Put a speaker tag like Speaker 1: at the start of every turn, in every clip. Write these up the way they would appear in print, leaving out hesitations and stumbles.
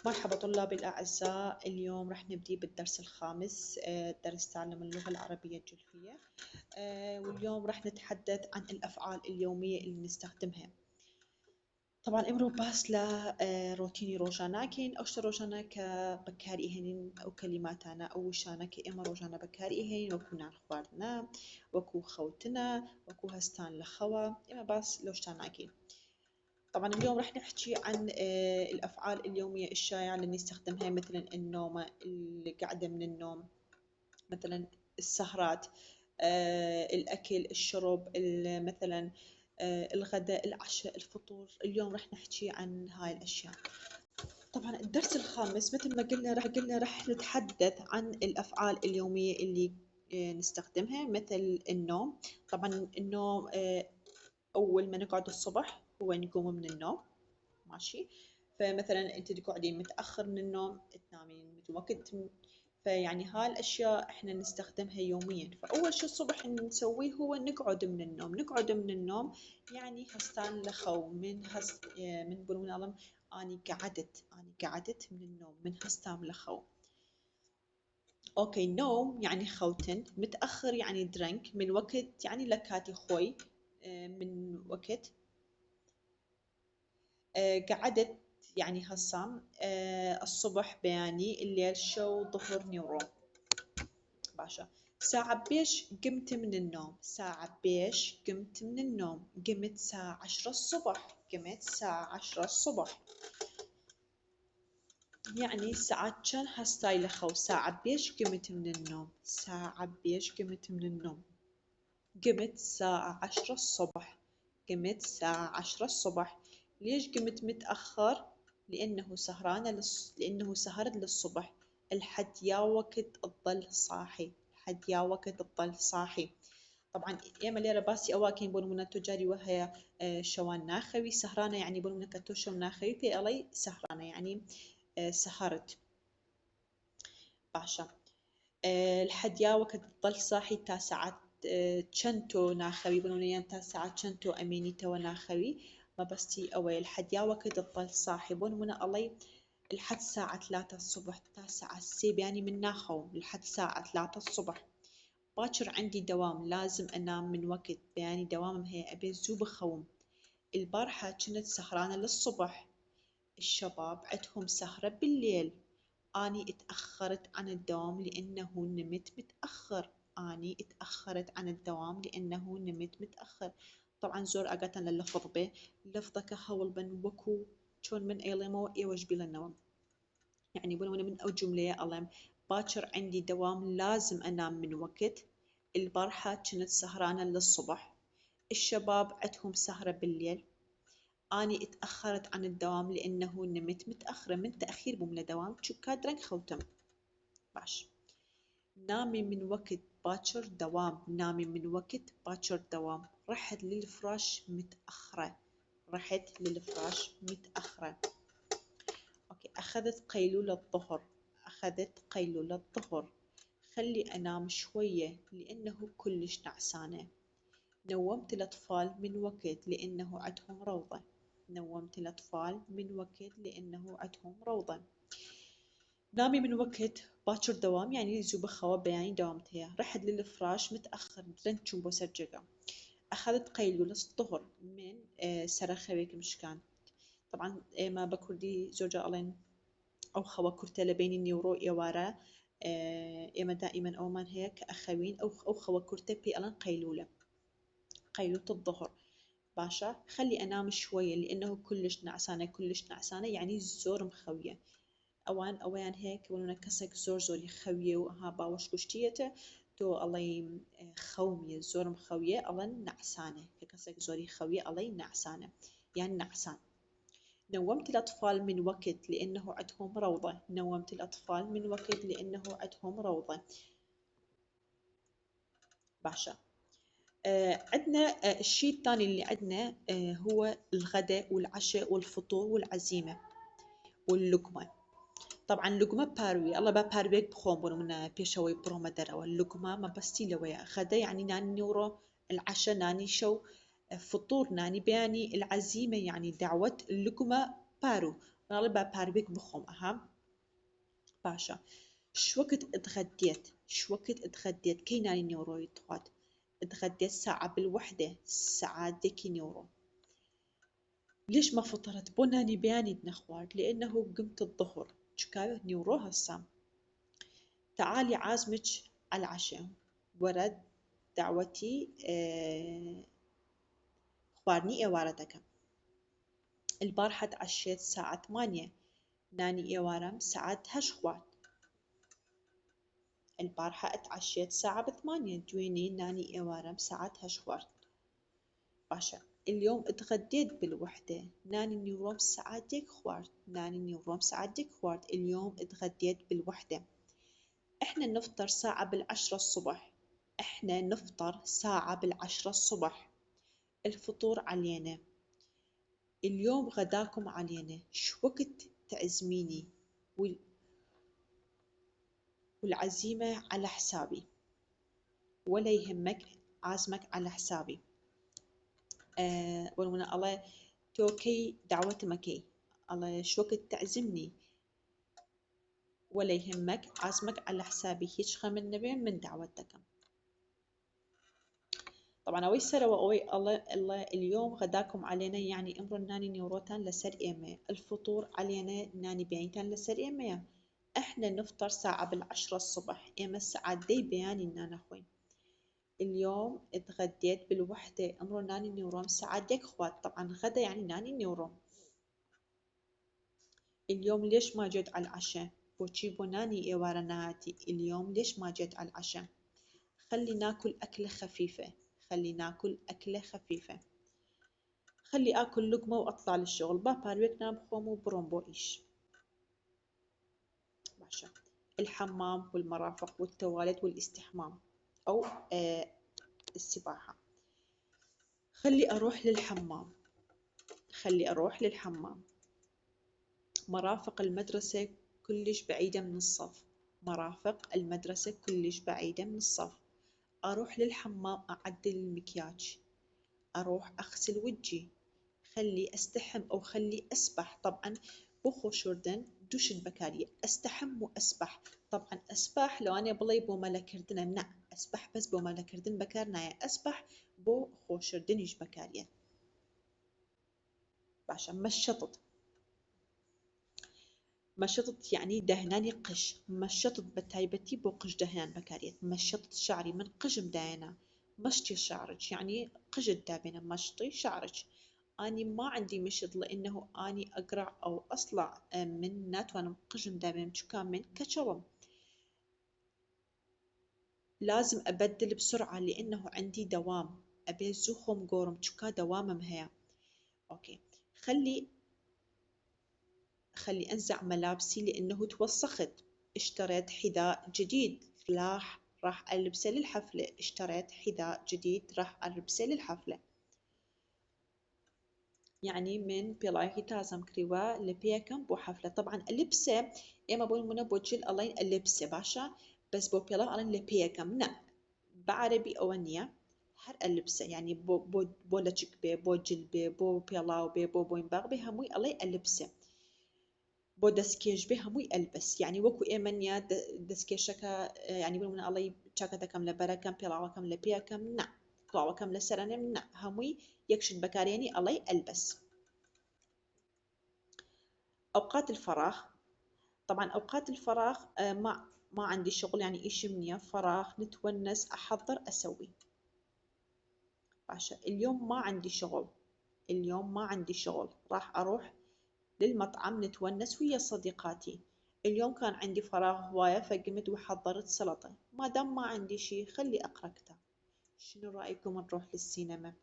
Speaker 1: مرحبا طلابي الأعزاء. اليوم راح نبدي بالدرس الخامس، درس تعلم اللغة العربية الجلفية. واليوم راح نتحدث عن الأفعال اليومية اللي نستخدمها. طبعا امرو باس لا روتيني روجانا كاين أوشتا روجانا كبكاري هنين أو كلماتنا أو شانا كإما روجانا بكاري هنين وكو نان خوارنا وكو خوتنا وكو هستان لخوا إما باس لوشتانا كاين. طبعا اليوم راح نحكي عن الأفعال اليومية الشائعة اللي نستخدمها، مثلا النوم، القعدة من النوم، مثلا السهرات، الأكل، الشرب، مثلا الغداء، العشاء، الفطور. اليوم راح نحكي عن هاي الأشياء. طبعا الدرس الخامس مثل ما قلنا راح نتحدث عن الأفعال اليومية اللي نستخدمها، مثل النوم. طبعا النوم أول ما نقعد الصبح هو نقوم من النوم، ماشي. فمثلا انت تقعدين متأخر من النوم، تنامين مثل وقت، فيعني هاي الأشياء احنا نستخدمها يوميا. فأول شي الصبح نسويه هو نقعد من النوم. نقعد من النوم يعني هستان لخو من بلون ألم أني قعدت من النوم، من هستان لخو. أوكي، نوم يعني خوتن، متأخر يعني درنك، من وقت يعني لكاتي خوي، من وقت. قعدت يعني هالصام، الصبح بياني، الليل شو، ظهر نيورو. باشا. ساعة بيش قمت من النوم، ساعة بيش قمت من النوم، قمت الساعة 10 الصبح، قمت الساعة 10 الصبح. يعني ساعات كان هستاي لخو، ساعة بيش قمت من النوم، ساعة بيش قمت من النوم، قمت الساعة 10 الصبح، قمت الساعة 10 الصبح. ليش قمت متأخر؟ لأنه سهرت للصبح، الحد يا وقت تظل صاحي، الحد يا وقت تظل صاحي. طبعا إيما ليرة باسي أواكين بون منا تجاري وهي شوان ناخوي، سهرانة يعني بون منا كتوشو ناخوي في ألي سهرانة يعني سهرت. باشا. الحد يا وقت تظل صاحي تا ساعات چنتو ناخوي بنونيان، تا ساعات چنتو أميني تو ناخوي ما بستي أوي الحد يا وقت تظل صاحي بون منا ألي الحد ساعة 3 الصبح تا ساعة سيب يعني من ناخو لحد ساعة 3 الصبح. باكر عندي دوام لازم أنام من وقت، يعني دوام هي أبي زوب خوم. البارحة كنت سهرانة للصبح، الشباب عندهم سهرة بالليل. أني اتأخرت عن الدوام لأنه نمت متأخر، أني اتأخرت عن الدوام لأنه نمت متأخر. طبعا زور أقاتن لللفظ به لفظك هول بن وكو شون من أيلمو إيوج بلا النوم، يعني بقول من أو جملة ألم باكر عندي دوام لازم أنام من وقت، البارحة كنت سهرانة للصبح، الشباب عندهم سهرة بالليل، أني اتأخرت عن الدوام لأنه نمت متأخرة. من تأخير بملا دوام شو كادرن خوتم. باش. نامي من وقت باكر دوام، نامي من وقت باكر دوام. رحت للفراش متأخرة، رحت للفراش متأخرة. أوكي، أخذت قيلولة الظهر، أخذت قيلولة الظهر. خلي أنام شوية لأنه كلش نعسانة. نومت الأطفال من وقت لأنه عندهم روضة، نومت الأطفال من وقت لأنه عندهم روضة. نامي من وقت باكر دوام يعني زوب خواب يعني دوامتها. رحت للفراش متأخر درنتشون بوسرجقة. أخذت قيلولة الظهر من سرخويك مشكان. طبعا ما بكردي زوجة ألين أو خوا كرتة بين النيورو إيوارا، إما دائما أو من هيك أخوين أو خوا كرتة بي ألان قيلولة، قيلولة الظهر. باشا. خلي أنام شوية لأنه كلش نعسانة، كلش نعسانة يعني زور مخوية. أوان هيك ولونا كسك زور زوري خوية وها باوش كشتيته تو الله خومية زور مخوية ألان نعسانة، كسك زوري خوية الله نعسانة يعني نعسان. نومت الأطفال من وقت لأنه عندهم روضة، نومت الأطفال من وقت لأنه عندهم روضة. باشا. عندنا الشيء الثاني اللي عندنا هو الغداء والعشاء والفطور والعزيمة واللقمة. طبعا لقمة باروي الله با بارويك بخوم بونو من بيشوي بروما دروا اللقمة ما بستي لويا غدا يعني ناني نورو، العشاء ناني شو، فطور ناني بياني، العزيمة يعني دعوة، اللقمة بارو غالبا باربيك بخوم أهم باشا. شوقت اتغديت كي ناني نيورو يتغاد اتغديت ساعة بالوحدة ساعات ديكي نيورو. ليش ما فطرت بو ناني بياني نخوار لأنه قمت الظهر شكاية نيورو هسام. تعالي عازمك على العشاء ورد دعوتي خوارني إوارتك. البارحة تعشيت الساعة 8 ناني إوارم ساعة 8 خوات. البارحة اتعشيت الساعة 8 دويني ناني إوارم ساعة 8 خوات. باشا اليوم اتغديت بالوحدة ناني نيوروم ساعة ديك خوارت ناني نيوروم ساعة ديك خوارت. اليوم اتغديت بالوحدة. احنا نفطر ساعة بالعشرة الصبح. احنا نفطر ساعة بالعشرة الصبح. الفطور علينا. اليوم غداكم علينا. شو وقت تعزميني والعزيمة على حسابي ولا يهمك عازمك على حسابي. ولونا الله توكي دعوة مكي الله شو وقت تعزمني ولا يهمك عازمك على حسابي هيج خم النبي من دعوتك. طبعا أوي سروا أوي الله اليوم غداكم علينا يعني إمر ناني نيوروتان لسر إيمي الفطور علينا ناني بيانتان لسر إيمي. إحنا نفطر ساعة بالعشرة الصبح إيما الساعة دي بياني نانا خوين. اليوم اتغديت بالوحدة إمر ناني نيوروم ساعة ديك خوات. طبعا غدا يعني ناني نيوروم. اليوم ليش ما جيت على العشاء بوشي بوناني إيوارا نهاتي اليوم ليش ما جيت على العشاء. خلي ناكل أكلة خفيفة. خلي ناكل أكلة خفيفة. خلي آكل لقمة وأطلع للشغل بارويك نام بخوم وبرومبو إيش. باشا الحمام والمرافق والتواليت والاستحمام أو السباحة. خلي أروح للحمام. خلي أروح للحمام. مرافق المدرسة كلش بعيدة من الصف. مرافق المدرسة كلش بعيدة من الصف. أروح للحمام أعدل المكياج. أروح أغسل وجهي. خلي أستحم أو خلي أسبح. طبعا بوخو شوردن دوش البكارية أستحم وأسبح. طبعا أسبح لو أنا بلي بو مالا كردنا نا أسبح بس بو مالا كردن بكارنا أسبح بو خو شوردن يش بكارية. باشا مشطط. مشطط يعني دهناني قش. مشطط بتايبتي بو قش دهنان بكارية. مشطط شعري من قشم داينا. مشطي شعرك يعني قجد دابنا مشطي شعرك. أني ما عندي مشط لأنه أني أقرع أو أصلع من نات وأنا مقجم دائما شكا من كشرم. لازم أبدل بسرعة لأنه عندي دوام. أبي زوخم قورم شكا دوام مهيا. أوكي خلي أنزع ملابسي لأنه توسخت. اشتريت حذاء جديد راح ألبسه للحفلة. اشتريت حذاء جديد راح ألبسه للحفلة. يعني من بلاي تازم كريوا لبيكم بو حفلة. طبعا اللبسة إما بقول منا بوجل الله اللبسة باشا بس بو بلا ألين لبيكم نا بعربي أوانية هر اللبسة يعني بو لتشك بو جلبي بو بيلاو بو بوينباغ هموي الله اللبسة. بو دسكيش هموي ألبس يعني وكو إيمانيا دسكيشكا يعني بقول منا الله شاكتا كم لبركم بيلاو كم لبيكم نا كلاو كم لسرانم نا هموي يكشد بكاريني الله ألبس. أوقات الفراغ. طبعا أوقات الفراغ ما عندي شغل يعني إيش منية فراغ نتونس أحضر أسوي. باشا اليوم ما عندي شغل. اليوم ما عندي شغل راح أروح للمطعم نتونس ويا صديقاتي. اليوم كان عندي فراغ هواية فقمت وحضرت سلطة. ما دام ما عندي شي خلي أقرأ كتاب. شنو رأيكم نروح للسينما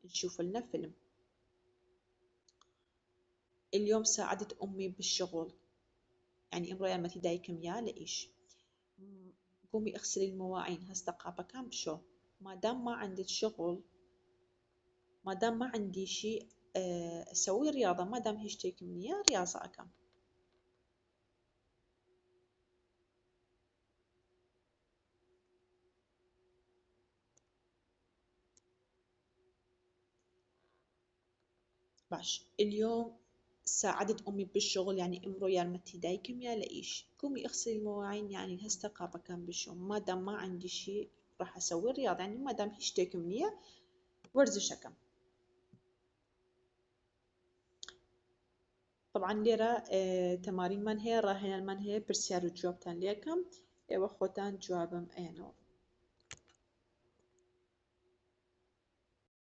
Speaker 1: نشوف لنا فيلم. اليوم ساعدت أمي بالشغل يعني امرأة ما تدايكم يا لإيش. قومي اغسلي المواعين هسه قابا كام بشو. ما دام ما عندك شغل ما دام ما عندي شيء أسوي رياضة ما دام هيشتيك مني رياضة أكم. باش اليوم ساعدت أمي بالشغل يعني إمرو يارمتي دايكم يا لإيش قومي اغسلي المواعين يعني هسه قابة كان بالشوم ما دام ما عندي شي راح أسوي الرياضة يعني ما دام هشتيكم نية ورزشكم. طبعا ليرة تمارين من هي راهن من هي برسيار الجواب تان ليكم وخوتان جوابم أينو